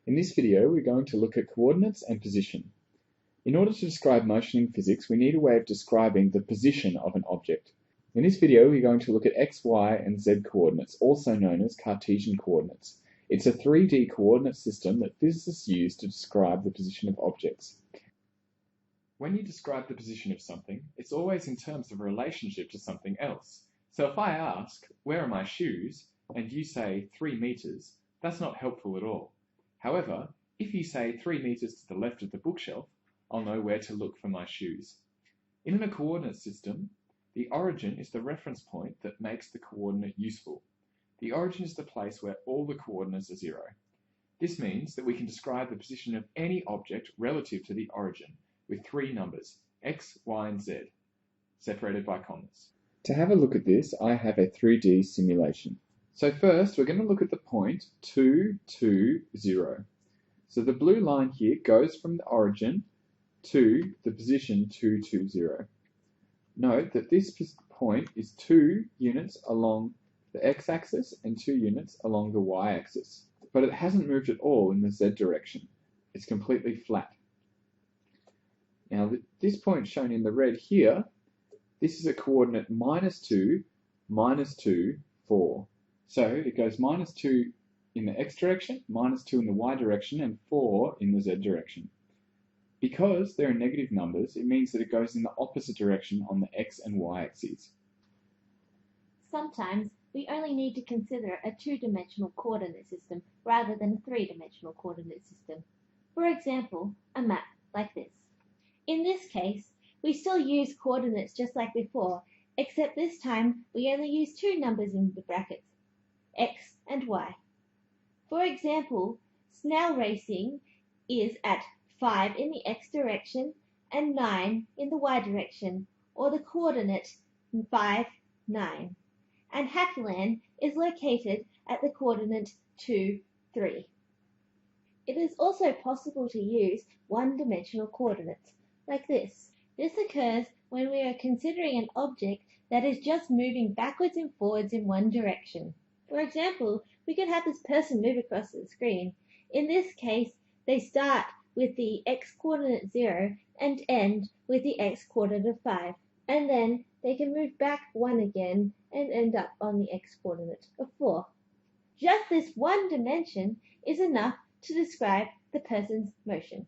In this video, we're going to look at coordinates and position. In order to describe motion in physics, we need a way of describing the position of an object. In this video, we're going to look at x, y, and z coordinates, also known as Cartesian coordinates. It's a 3D coordinate system that physicists use to describe the position of objects. When you describe the position of something, it's always in terms of a relationship to something else. So if I ask, where are my shoes, and you say 3 meters, that's not helpful at all. However, if you say 3 meters to the left of the bookshelf, I'll know where to look for my shoes. In a coordinate system, the origin is the reference point that makes the coordinate useful. The origin is the place where all the coordinates are 0. This means that we can describe the position of any object relative to the origin with 3 numbers, x, y, and z, separated by commas. To have a look at this, I have a 3D simulation. So first, we're going to look at the point 2, 2, 0. So the blue line here goes from the origin to the position 2, 2, 0. Note that this point is 2 units along the x-axis and 2 units along the y-axis. But it hasn't moved at all in the z direction. It's completely flat. Now, this point shown in the red here, this is a coordinate -2, -2, 4. So it goes -2 in the x direction, -2 in the y direction, and 4 in the z direction. Because there are negative numbers, it means that it goes in the opposite direction on the x and y axes. Sometimes we only need to consider a 2-dimensional coordinate system rather than a 3-dimensional coordinate system. For example, a map like this. In this case, we still use coordinates just like before, except this time we only use 2 numbers in the brackets, x and y. For example, snail racing is at 5 in the x direction and 9 in the y direction, or the coordinate 5, 9. And Hackland is located at the coordinate 2, 3. It is also possible to use 1-dimensional coordinates, like this. This occurs when we are considering an object that is just moving backwards and forwards in one direction. For example, we could have this person move across the screen. In this case, they start with the x-coordinate 0 and end with the x-coordinate of 5. And then they can move back 1 again and end up on the x-coordinate of 4. Just this one dimension is enough to describe the person's motion.